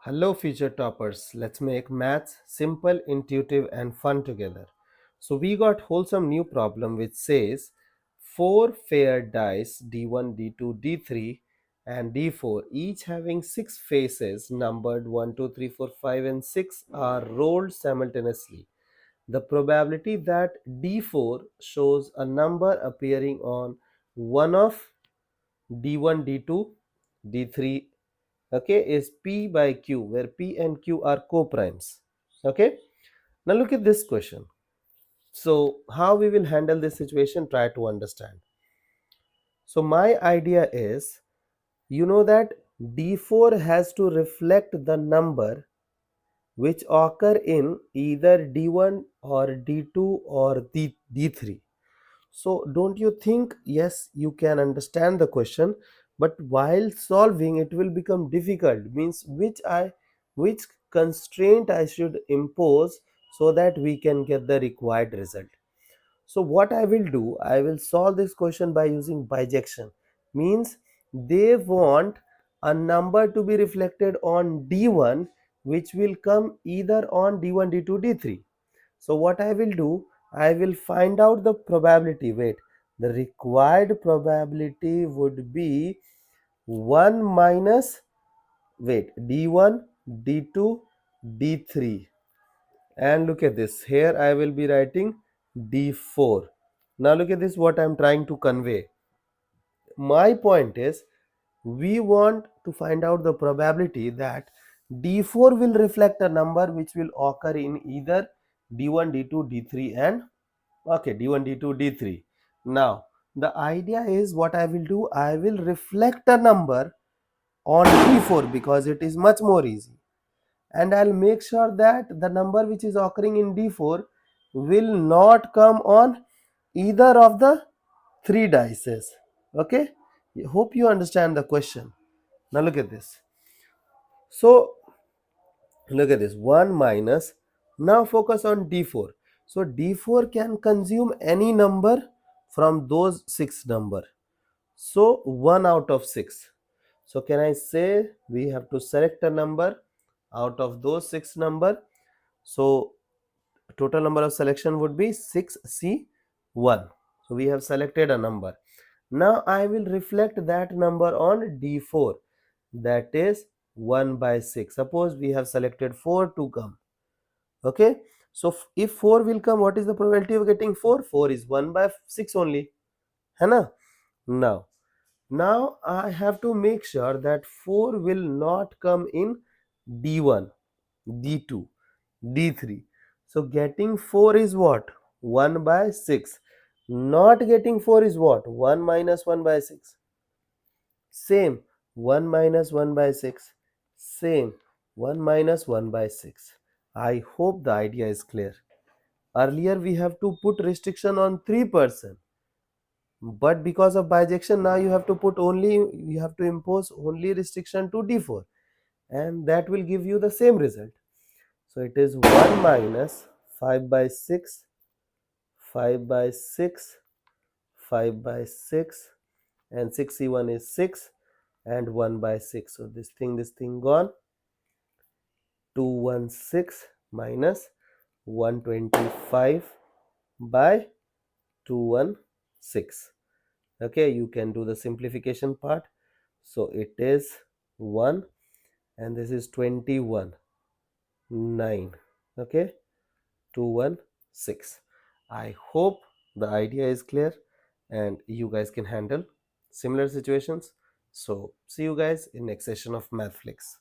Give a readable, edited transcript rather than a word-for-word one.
Hello future toppers, let's make maths simple, intuitive and fun together. So we got wholesome new problem which says 4 paired dice D1, D2, D3 and D4 each having 6 faces numbered 1, 2, 3, 4, 5 and 6 are rolled simultaneously. The probability that D4 shows a number appearing on one of D1, D2, D3, okay, is P by Q, where P and Q are co-primes. Okay, now look at this question. So how we will handle this situation, try to understand. So my idea is, you know that D4 has to reflect the number which occur in either D1 or D2 or D3. So don't you think, yes, you can understand the question, but while solving it will become difficult, means which constraint I should impose so that we can get the required result. So what I will do, I will solve this question by using bijection, means they want a number to be reflected on D1 which will come either on D1, D2, D3. So what I will do, I will find out the probability. Wait, the required probability would be 1 minus, wait, D1, D2, D3. And look at this. Here I will be writing D4. Now look at this, what I am trying to convey. My point is, we want to find out the probability that D4 will reflect a number which will occur in either D1, D2, D3 and okay, D1, D2, D3. Now the idea is, what I will do, I will reflect a number on D4 because it is much more easy, and I'll make sure that the number which is occurring in D4 will not come on either of the 3 dices. Okay, hope you understand the question. Now look at this. So look at this, 1 minus, now focus on D4. So D4 can consume any number from those 6 number. So 1 out of 6. So can I say we have to select a number out of those 6 number. So total number of selection would be 6C1. So we have selected a number. Now I will reflect that number on D4, that is 1 by 6. Suppose we have selected 4 to come. Okay, so if 4 will come, what is the probability of getting 4? 4 is 1 by 6 only, है ना? Now I have to make sure that 4 will not come in D1, D2, D3. So getting 4 is what? 1 by 6. Not getting 4 is what? 1 minus 1 by 6. Same, 1 minus 1 by 6. Same, 1 minus 1 by 6. I hope the idea is clear. Earlier we have to put restriction on 3%. But because of bijection, now you have to impose only restriction to D4, and that will give you the same result. So it is 1 minus 5 by 6, 5 by 6, 5 by 6, and 6C1 is 6, and 1 by 6. So this thing gone. 216 minus 125 by 216. Okay, you can do the simplification part. So it is 1 and this is 21, 9. Okay, 216. I hope the idea is clear and you guys can handle similar situations. So see you guys in next session of MathFlix.